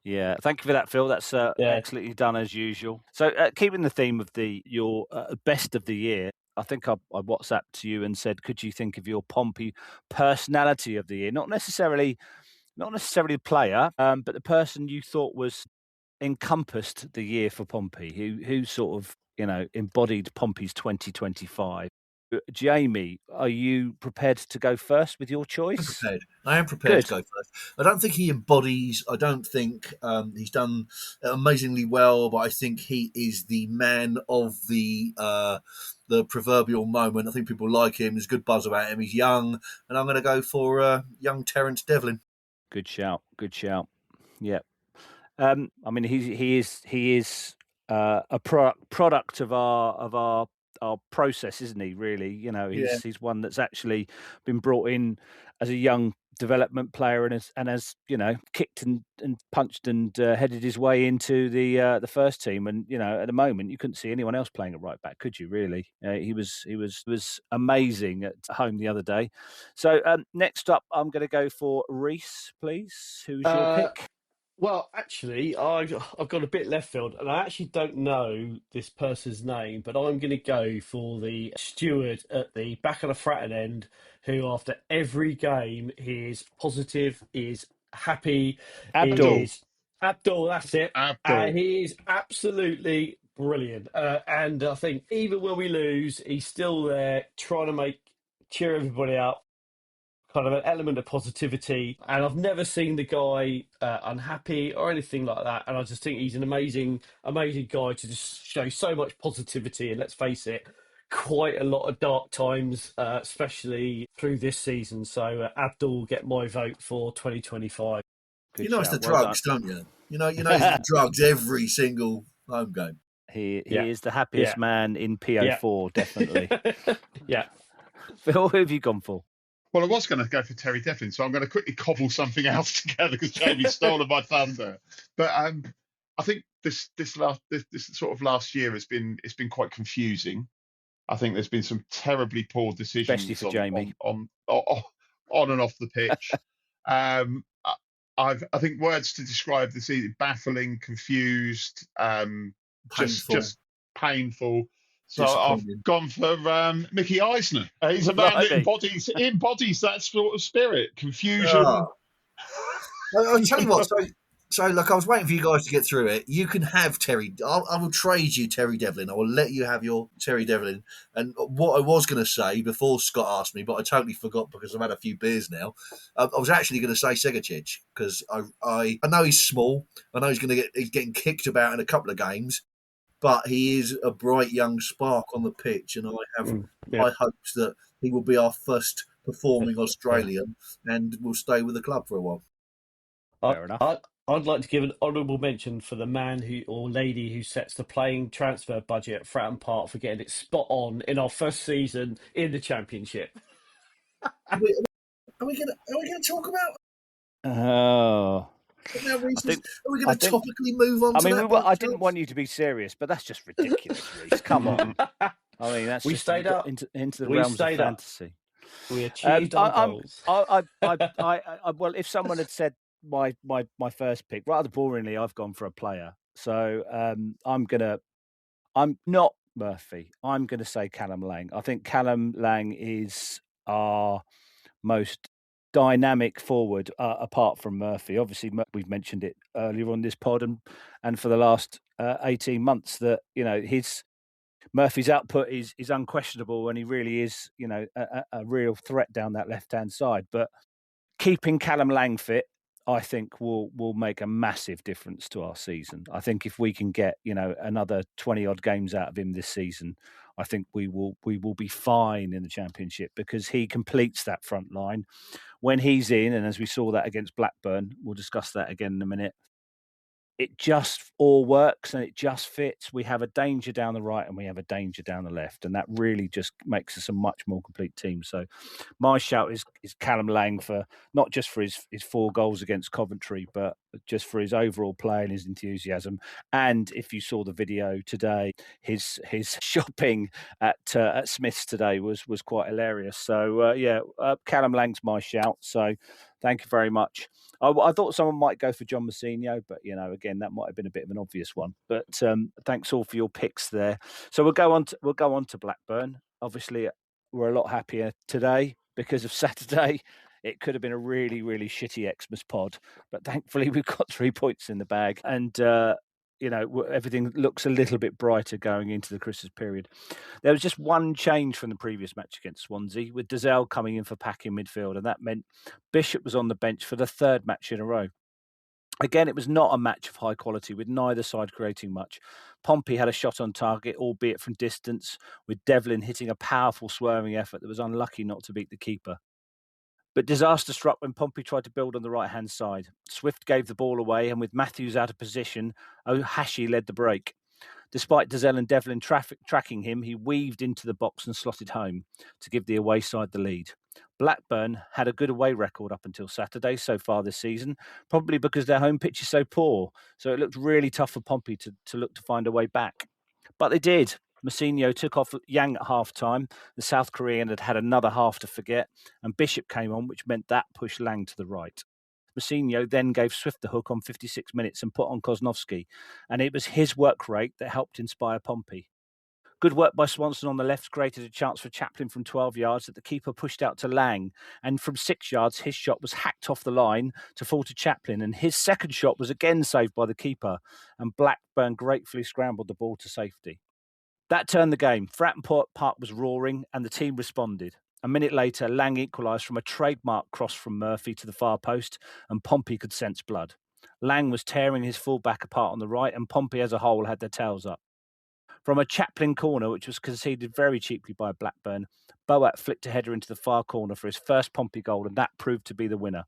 Yeah, thank you for that, Phil. That's excellently done as usual. So, keeping the theme of your best of the year, I think I WhatsApped to you and said, could you think of your Pompey personality of the year? Not necessarily the player, but the person you thought was encompassed the year for Pompey, who sort of embodied Pompey's 2025. Jamie, are you prepared to go first with your choice? I am prepared Good. to go first. I don't think he embodies. I don't think he's done amazingly well, but I think he is the man of the proverbial moment. I think people like him. There's good buzz about him. He's young, and I'm going to go for young Terence Devlin. Good shout. Good shout. Yeah. I mean, he is a product of our process, isn't he? Really, he's one that's actually been brought in as a young development player and has kicked and punched and headed his way into the first team. And at the moment you couldn't see anyone else playing at right back, could you? Really, he was amazing at home the other day. So next up, I'm going to go for Reese, please. Who's your pick? Well, actually, I've got a bit left field, and I actually don't know this person's name, but I'm going to go for the steward at the back of the Fratton end, who after every game he is positive, is happy, Abdul. Abdul, that's it. Abdul. He is absolutely brilliant, and I think even when we lose, he's still there trying to cheer everybody up. Kind of an element of positivity, and I've never seen the guy unhappy or anything like that. And I just think he's an amazing guy to just show so much positivity. And let's face it, quite a lot of dark times, especially through this season. So Abdul, get my vote for 2025. Good it's the drugs, don't you? You know, it's the drugs every single home game. He is the happiest man in PO4, definitely. Yeah. Phil, who have you gone for? Well, I was going to go for Terry Devlin, so I'm going to quickly cobble something else together because Jamie's stolen my thunder. But I think this sort of last year it's been quite confusing. I think there's been some terribly poor decisions, especially for Jamie, on and off the pitch. I think words to describe the season: baffling, confused, just painful. So I've gone for Mickey Eisner. He's a man that embodies that sort of spirit, confusion. I'll tell you what. So look, I was waiting for you guys to get through it. You can have Terry. I will trade you Terry Devlin. I will let you have your Terry Devlin. And what I was going to say before Scott asked me, but I totally forgot because I've had a few beers now. I was actually going to say Segacic because I know he's small. I know he's getting kicked about in a couple of games. But he is a bright young spark on the pitch, and I have high hopes that he will be our first performing Australian and will stay with the club for a while. Fair enough. I'd like to give an honourable mention for the man or lady who sets the playing transfer budget at Fratton Park for getting it spot on in our first season in the Championship. Are we going to talk about? Oh. Are we going to topically move on? I didn't want you to be serious, but that's just ridiculous, Reece. Come on. I mean, that's stayed up into the realms of fantasy. We achieved our goals. Well, if someone had said my first pick, rather boringly, I've gone for a player. So I'm not Murphy. I'm going to say Callum Lang. I think Callum Lang is our most dynamic forward apart from Murphy. Obviously, we've mentioned it earlier on this pod and for the last 18 months that Murphy's output is unquestionable and he really is a real threat down that left hand side. But keeping Callum Lang fit, I think will make a massive difference to our season. I think if we can get another 20 odd games out of him this season, I think we will be fine in the Championship because he completes that front line when he's in. And as we saw that against Blackburn, we'll discuss that again in a minute. It just all works and it just fits. We have a danger down the right and we have a danger down the left. And that really just makes us a much more complete team. So my shout is Callum Lang for not just for his 4 goals against Coventry, but just for his overall play and his enthusiasm. And if you saw the video today, his shopping at Smith's today was quite hilarious. So Callum Lang's my shout. So thank you very much. I thought someone might go for John Mousinho, but again, that might have been a bit of an obvious one. But thanks all for your picks there. So we'll go on to Blackburn. Obviously, we're a lot happier today because of Saturday. It could have been a really, really shitty Xmas pod, but thankfully we've got 3 points in the bag. And everything looks a little bit brighter going into the Christmas period. There was just one change from the previous match against Swansea, with Dazelle coming in for packing midfield, and that meant Bishop was on the bench for the third match in a row. Again, it was not a match of high quality, with neither side creating much. Pompey had a shot on target, albeit from distance, with Devlin hitting a powerful swerving effort that was unlucky not to beat the keeper. But disaster struck when Pompey tried to build on the right-hand side. Swift gave the ball away, and with Matthews out of position, Ohashi led the break. Despite Dazelle and Devlin tracking him, he weaved into the box and slotted home to give the away side the lead. Blackburn had a good away record up until Saturday so far this season, probably because their home pitch is so poor, so it looked really tough for Pompey to look to find a way back. But they did. Mousinho took off Yang at half-time. The South Korean had another half to forget, and Bishop came on, which meant that pushed Lang to the right. Mousinho then gave Swift the hook on 56 minutes and put on Kosnowski, and it was his work rate that helped inspire Pompey. Good work by Swanson on the left created a chance for Chaplin from 12 yards that the keeper pushed out to Lang, and from 6 yards his shot was hacked off the line to fall to Chaplin, and his second shot was again saved by the keeper, and Blackburn gratefully scrambled the ball to safety. That turned the game. Fratton Park was roaring, and the team responded. A minute later, Lang equalised from a trademark cross from Murphy to the far post, and Pompey could sense blood. Lang was tearing his full-back apart on the right, and Pompey as a whole had their tails up. From a Chaplin corner, which was conceded very cheaply by Blackburn, Boat flicked a header into the far corner for his first Pompey goal, and that proved to be the winner.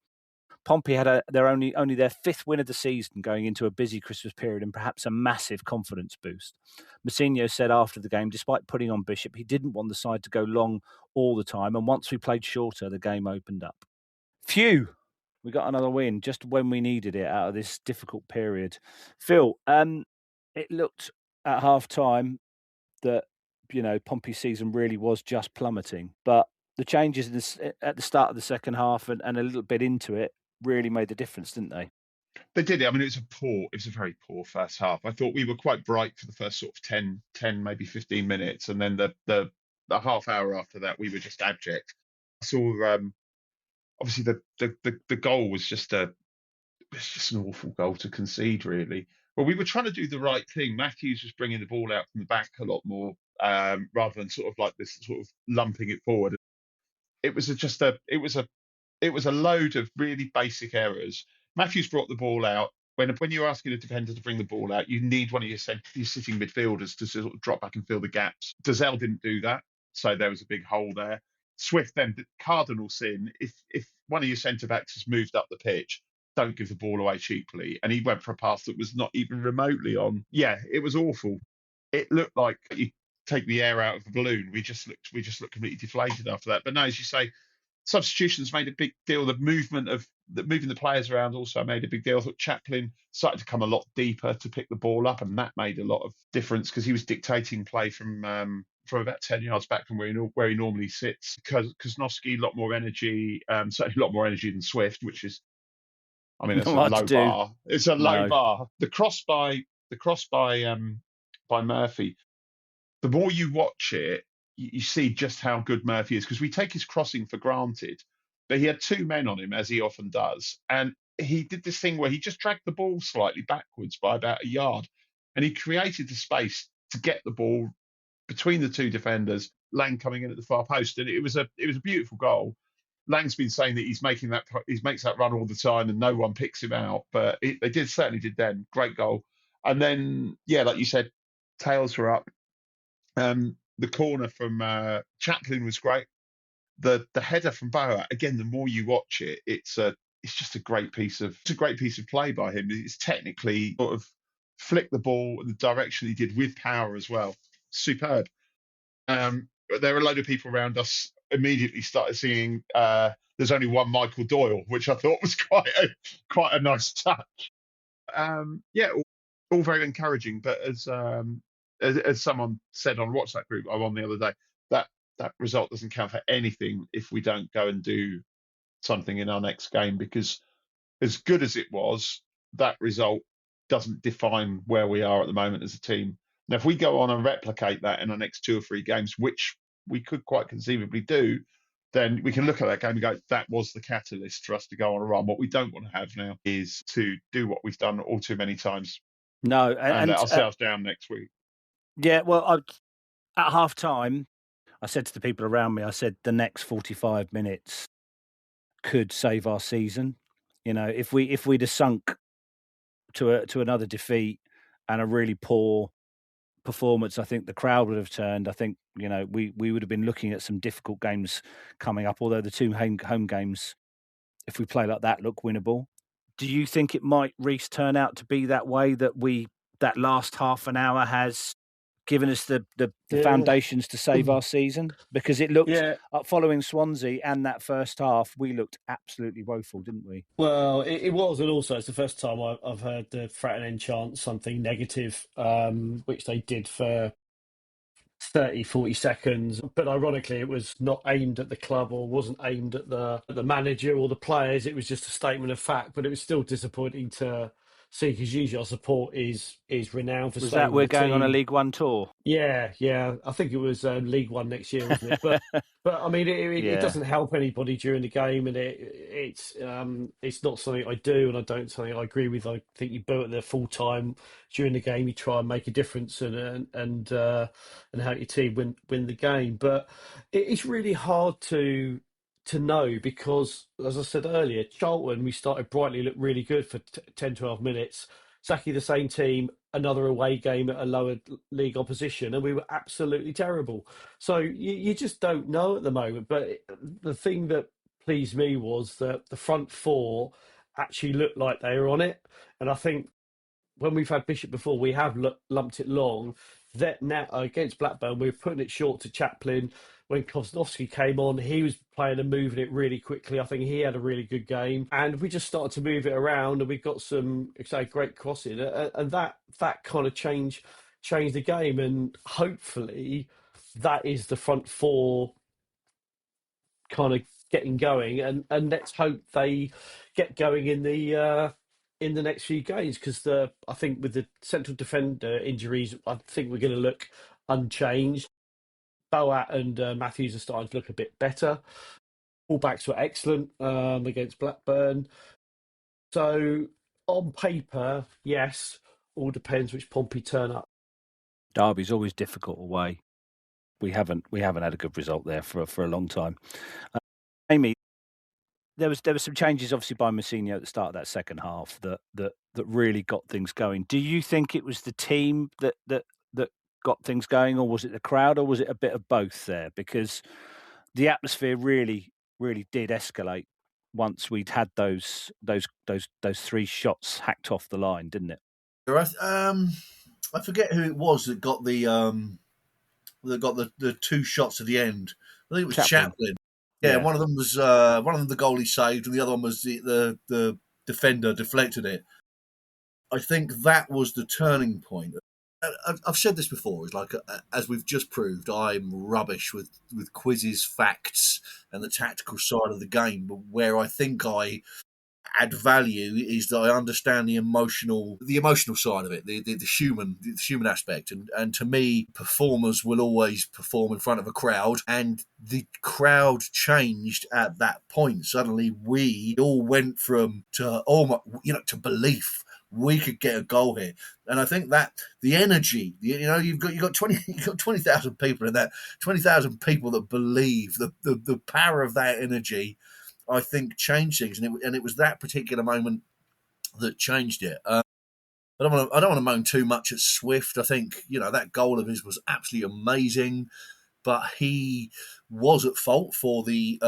Pompey had only their fifth win of the season going into a busy Christmas period, and perhaps a massive confidence boost. Mousinho said after the game, despite putting on Bishop, he didn't want the side to go long all the time, and once we played shorter, the game opened up. Phew! We got another win just when we needed it out of this difficult period. Phil, it looked at half-time that, Pompey's season really was just plummeting, but the changes at the start of the second half and a little bit into it really made the difference, didn't they? They did. I mean, it was a very poor first half. I thought we were quite bright for the first sort of 10, maybe 15 minutes. And then the half hour after that, we were just abject. I saw, obviously the goal was just an awful goal to concede, really. Well, we were trying to do the right thing. Matthews was bringing the ball out from the back a lot more, rather than sort of like this sort of lumping it forward. It was a load of really basic errors. Matthews brought the ball out. When you're asking a defender to bring the ball out, you need one of your sitting midfielders to sort of drop back and fill the gaps. Dazelle didn't do that, so there was a big hole there. Swift then, cardinal sin, if one of your centre-backs has moved up the pitch, don't give the ball away cheaply. And he went for a pass that was not even remotely on. Yeah, it was awful. It looked like you take the air out of a balloon. We just looked completely deflated after that. But no, as you say, substitutions made a big deal. Moving the players around also made a big deal. I thought Chaplin started to come a lot deeper to pick the ball up, and that made a lot of difference because he was dictating play from about 10 yards back from where he normally sits. Kosnowski, a lot more energy, certainly a lot more energy than Swift, which is, I mean, it's a low bar. It's a low bar. The cross by Murphy. The more you watch it, you see just how good Murphy is, because we take his crossing for granted, but he had two men on him, as he often does, and he did this thing where he just dragged the ball slightly backwards by about a yard, and he created the space to get the ball between the two defenders. Lang coming in at the far post, and it was a beautiful goal. Lang's been saying that he makes that run all the time, and no one picks him out, but they certainly did then. Great goal, and then like you said, tails were up. The corner from Chaplin was great. The header from Boat, again, the more you watch it, it's just a great piece of play by him. It's technically sort of flicked the ball in the direction he did with power as well. Superb. There were a load of people around us immediately started singing "There's Only One Michael Doyle," which I thought was quite a nice touch. All very encouraging. But as someone said on WhatsApp group I'm on the other day, that result doesn't count for anything if we don't go and do something in our next game, because as good as it was, that result doesn't define where we are at the moment as a team. Now, if we go on and replicate that in our next 2 or 3 games, which we could quite conceivably do, then we can look at that game and go, that was the catalyst for us to go on a run. What we don't want to have now is to do what we've done all too many times, No, and ourselves down next week. Yeah, well, at half time, I said to the people around me, I said the next 45 minutes could save our season. You know, if we'd have sunk to another defeat and a really poor performance, I think the crowd would have turned. I think, you know, we would have been looking at some difficult games coming up, although the two home games, if we play like that, look winnable. Do you think it might, Reece, turn out to be that way, that last half an hour has given us the foundations to save our season? Because it looked, following Swansea and that first half, we looked absolutely woeful, didn't we? Well, it was, and also it's the first time I've heard the Fratton End chant something negative, which they did for 30, 40 seconds. But ironically, it was not aimed at the club or wasn't aimed at the manager or the players. It was just a statement of fact. But it was still disappointing to see, because usually our support is renowned for Was staying that we're with the going team. on a League One tour? Yeah. I think it was League One next year, wasn't it? But I mean, it doesn't help anybody during the game, and it's not something I do, and I don't something I agree with. I think you build it there full time during the game. You try and make a difference and help your team win the game. But it's really hard to know, because, as I said earlier, Charlton, we started brightly, looked really good for 10, 12 minutes. Exactly the same team, another away game at a lower league opposition, and we were absolutely terrible. So you just don't know at the moment. But the thing that pleased me was that the front four actually looked like they were on it. And I think when we've had Bishop before, we have lumped it long. That now against Blackburn, we're putting it short to Chaplin. When Kosnovsky came on, he was playing and moving it really quickly. I think he had a really good game, and we just started to move it around, and we've got some great crossing, and that kind of changed the game, and hopefully that is the front four kind of getting going, and let's hope they get going in the next few games, because I think with the central defender injuries, I think we're going to look unchanged. Boat and Matthews are starting to look a bit better. Fullbacks were excellent against Blackburn. So on paper, yes, all depends which Pompey turn up. Derby's always difficult away. We haven't had a good result there for a long time. Amy, there was some changes obviously by Mousinho at the start of that second half that really got things going. Do you think it was the team that got things going, or was it the crowd, or was it a bit of both there? Because the atmosphere really did escalate once we'd had those three shots hacked off the line, didn't it? I forget who it was that got the two shots at the end. I think it was Chaplin. Yeah, one of them was the goalie saved, and the other one was the defender deflected it. I think that was the turning point. I've said this before. It's like, as we've just proved, I'm rubbish with quizzes, facts, and the tactical side of the game. But where I think I add value is that I understand the emotional side of it, the human aspect, and to me, performers will always perform in front of a crowd, and the crowd changed at that point. Suddenly, we all went to belief. We could get a goal here, and I think that the energy, you've got 20,000 people in that, 20,000 people that believe the power of that energy. I think changed things, and it was that particular moment that changed it. I don't want to moan too much at Swift. I think that goal of his was absolutely amazing, but he was at fault for the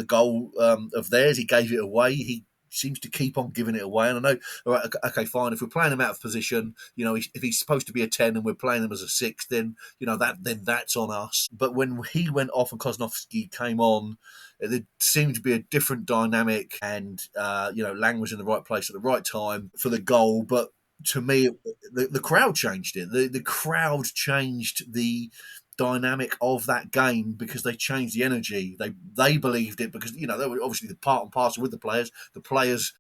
goal of theirs. He gave it away. He seems to keep on giving it away. And I know, all right, okay, fine. If we're playing him out of position, if he's supposed to be a 10 and we're playing him as a 6, then that's on us. But when he went off and Kosnovsky came on, there seemed to be a different dynamic, and Lang was in the right place at the right time for the goal. But to me, the crowd changed it. The crowd changed the dynamic of that game, because they changed the energy. They believed it, because they were obviously the part and parcel with the players. The players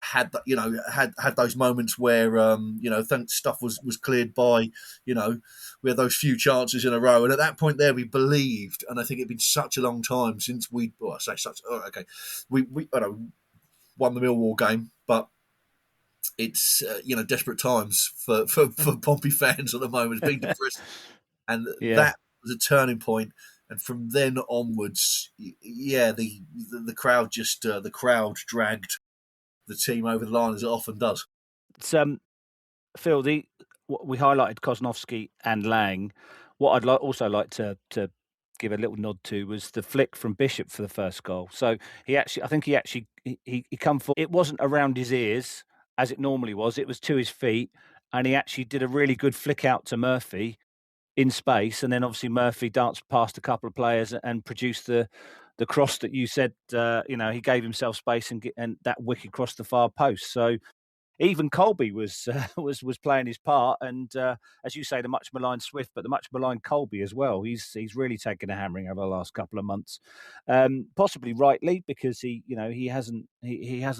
had had those moments where stuff was cleared by we had those few chances in a row, and at that point there we believed. And I think it'd been such a long time since we won the Millwall game, but it's desperate times for Pompey fans at the moment. It's been depressing, and that was a turning point. And from then onwards, the crowd the crowd dragged the team over the line as it often does. It's, Phil, we highlighted Kosnowski and Lang. What I'd also like to give a little nod to was the flick from Bishop for the first goal. So I think he come for it. Wasn't around his ears as it normally was. It was to his feet, and he actually did a really good flick out to Murphy in space, and then obviously Murphy danced past a couple of players and produced the cross that you said. He gave himself space and that wicked cross the far post. So even Colby was playing his part, and as you say, the much maligned Swift, but the much maligned Colby as well. He's really taken a hammering over the last couple of months, possibly rightly, because he hasn't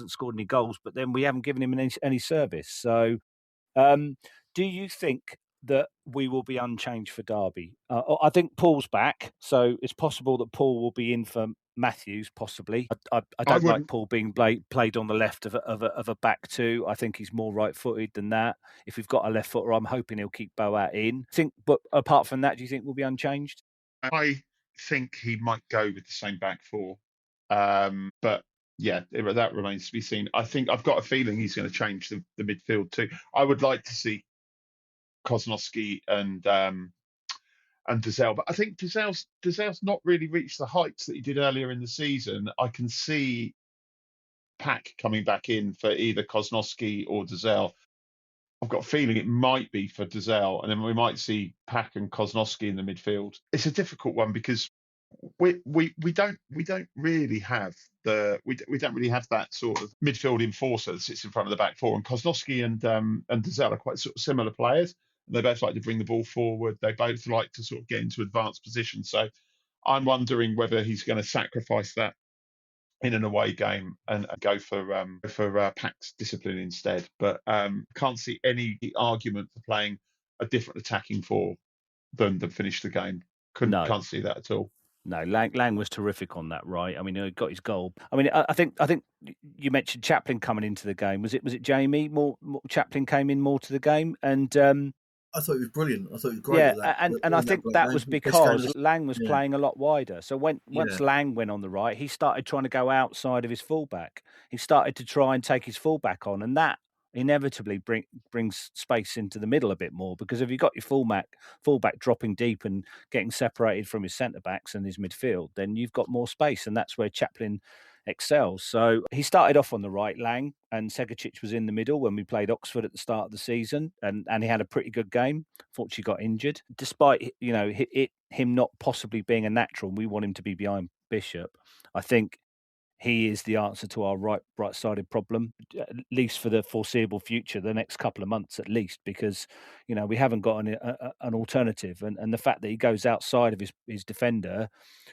scored any goals, but then we haven't given him any service. So, do you think that we will be unchanged for Derby? I think Paul's back, so it's possible that Paul will be in for Matthews, possibly. I don't like Paul being played on the left of a back two. I think he's more right-footed than that. If we've got a left footer, I'm hoping he'll keep Boat in. But apart from that, do you think we'll be unchanged? I think he might go with the same back four, but yeah, that remains to be seen. I think I've got a feeling he's going to change the midfield too. I would like to see Kosnowski and Dazelle, but I think Dazell's not really reached the heights that he did earlier in the season. I can see Pack coming back in for either Kosnowski or Dazelle. I've got a feeling it might be for Dazelle, and then we might see Pack and Kosnowski in the midfield. It's a difficult one because we don't really have that sort of midfield enforcer that sits in front of the back four. And Kosnowski and Dazelle are quite sort of similar players. They both like to bring the ball forward. They both like to sort of get into advanced position. So I'm wondering whether he's going to sacrifice that in an away game and go for Pack's discipline instead. But can't see any argument for playing a different attacking four than finish the game. Can't see that at all. No, Lang was terrific on that, right? I mean, he got his goal. I mean, I think you mentioned Chaplin coming into the game. Was it Jamie? More Chaplin came in more to the game, and I thought he was brilliant. I thought he was great. Yeah, and I think that was because Lang was playing a lot wider. So once Lang went on the right, he started trying to go outside of his fullback. He started to try and take his fullback on, and that inevitably brings space into the middle a bit more, because if you've got your fullback dropping deep and getting separated from his centre backs and his midfield, then you've got more space, and that's where Chaplin excels. So he started off on the right, Lang, and Segacic was in the middle when we played Oxford at the start of the season, and he had a pretty good game. Fortunately, got injured, despite him not possibly being a natural. We want him to be behind Bishop. I think he is the answer to our right-sided problem, at least for the foreseeable future, the next couple of months at least, because we haven't got an alternative, and the fact that he goes outside of his defender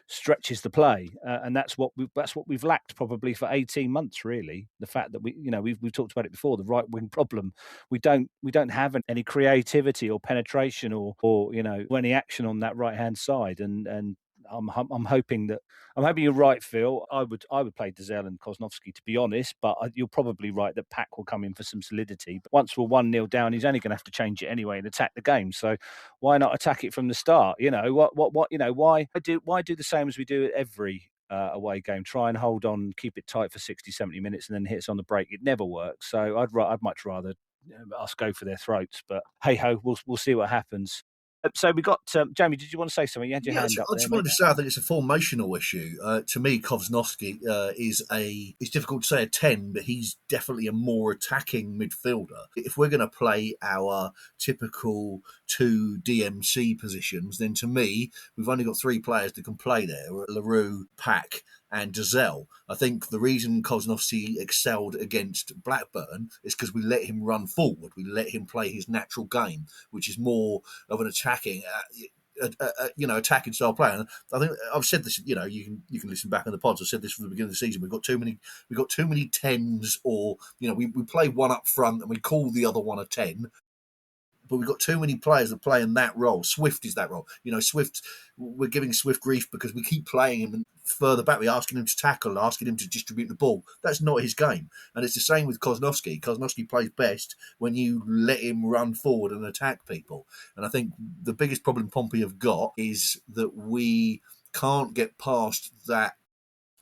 stretches the play, and that's what we've lacked probably for 18 months really. The fact that we've talked about it before, the right wing problem. We don't have any creativity or penetration or any action on that right hand side, and I'm hoping you're right, Phil. I would play Dazelle and Kosnowski, to be honest, but you're probably right that Pack will come in for some solidity. But once we're 1-0 down, he's only going to have to change it anyway and attack the game. So why not attack it from the start? Why do the same as we do at every away game? Try and hold on, keep it tight for 60, 70 minutes, and then hit us on the break. It never works. So I'd much rather us go for their throats. But hey ho, we'll see what happens. So we got Jamie. Did you want to say something? You had your hand up. I just wanted to say I think it's a formational issue. To me, Kosnowski it's difficult to say a 10, but he's definitely a more attacking midfielder. If we're going to play our typical 2 DMC positions, then to me, we've only got 3 players that can play there: LaRue, Pack, and Dazelle. I think the reason Kosnowski excelled against Blackburn is because we let him run forward. We let him play his natural game, which is more of an attacking style player. And I think I've said this. You can listen back in the pods. I said this from the beginning of the season. We've got too many 10s, or we play one up front and we call the other one a 10. But we've got too many players that play in that role. Swift is that role. Swift, we're giving Swift grief because we keep playing him further back. We're asking him to tackle, asking him to distribute the ball. That's not his game. And it's the same with Kozlowski. Kozlowski plays best when you let him run forward and attack people. And I think the biggest problem Pompey have got is that we can't get past that,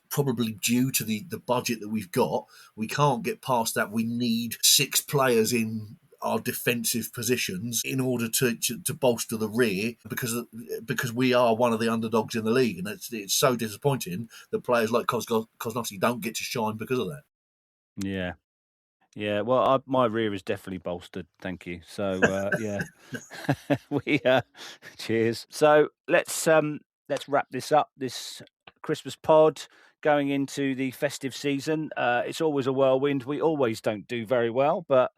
probably due to the budget that we've got. We can't get past that. We need 6 players in our defensive positions in order to bolster the rear, because we are one of the underdogs in the league, and it's so disappointing that players like Kozlowski don't get to shine because of that. Yeah. Well, my rear is definitely bolstered. Thank you. So yeah, cheers. So let's wrap this up. This Christmas pod going into the festive season. It's always a whirlwind. We always don't do very well, but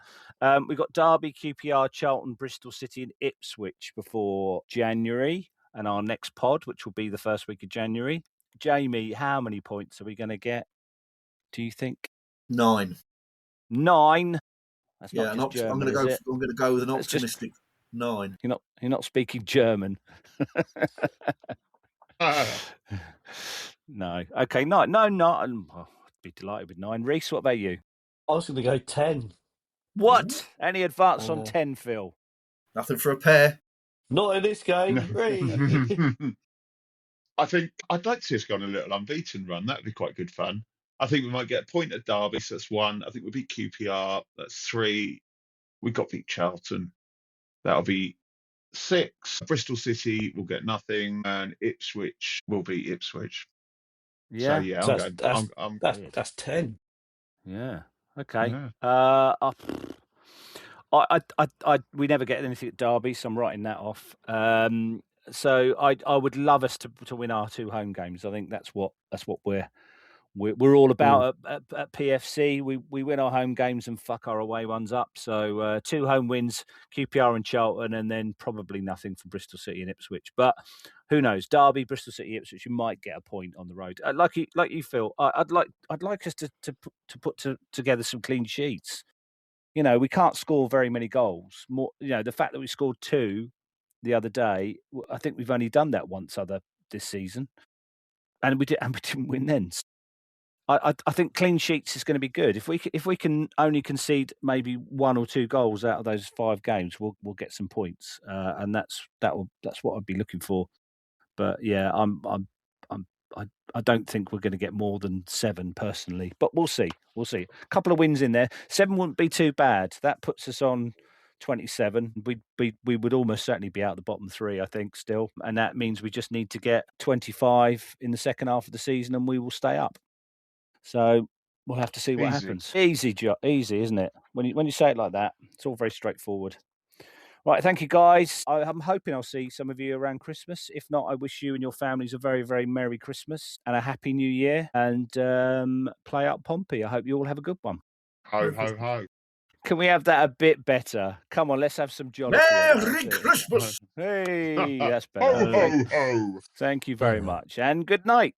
we've got Derby, QPR, Charlton, Bristol City and Ipswich before January, and our next pod, which will be the first week of January. Jamie, how many points are we going to get, do you think? 9. 9? That's yeah, not just German, I'm going to go with an optimistic 9. You're not speaking German. No. Okay, no. I'd be delighted with 9. Reese, what about you? I was going to go 10. What? Any advance on 10, Phil? Nothing for a pair. Not in this game. I think I'd like to see us go on a little unbeaten run. That'd be quite good fun. I think we might get a point at Derby, so that's 1. I think we'll beat QPR, that's 3. We've got to beat Charlton. That'll be 6. Bristol City will get nothing, and Ipswich will beat Ipswich. Yeah, so, yeah, that's 10. Yeah. Okay. Yeah. We never get anything at Derby, so I'm writing that off. So I would love us to win our 2 home games. I think that's what we're all about at PFC. We win our home games and fuck our away ones up. So 2 home wins, QPR and Charlton, and then probably nothing for Bristol City and Ipswich. But who knows? Derby, Bristol City, Ipswich, you might get a point on the road. Like you, Phil. I'd like us to put together some clean sheets. You know, we can't score very many goals. More, you know, the fact that we scored 2 the other day, I think we've only done that once this season, and we didn't win then. I think clean sheets is going to be good. If we can only concede maybe 1 or 2 goals out of those 5 games, we'll get some points, and that's what I'd be looking for. But yeah, I don't think we're going to get more than 7 personally, but we'll see. A couple of wins in there. 7 wouldn't be too bad. That puts us on 27. We would almost certainly be out the bottom 3, I think, still, and that means we just need to get 25 in the second half of the season, and we will stay up. So we'll have to see what happens. Easy, isn't it? When you say it like that, it's all very straightforward. Right, thank you, guys. I'm hoping I'll see some of you around Christmas. If not, I wish you and your families a very, very Merry Christmas and a Happy New Year. And play Up Pompey. I hope you all have a good one. Ho, ho, ho. Can we have that a bit better? Come on, let's have some jolly. Merry Christmas! Hey, that's better. Ho, ho, ho. Thank you very much, and good night.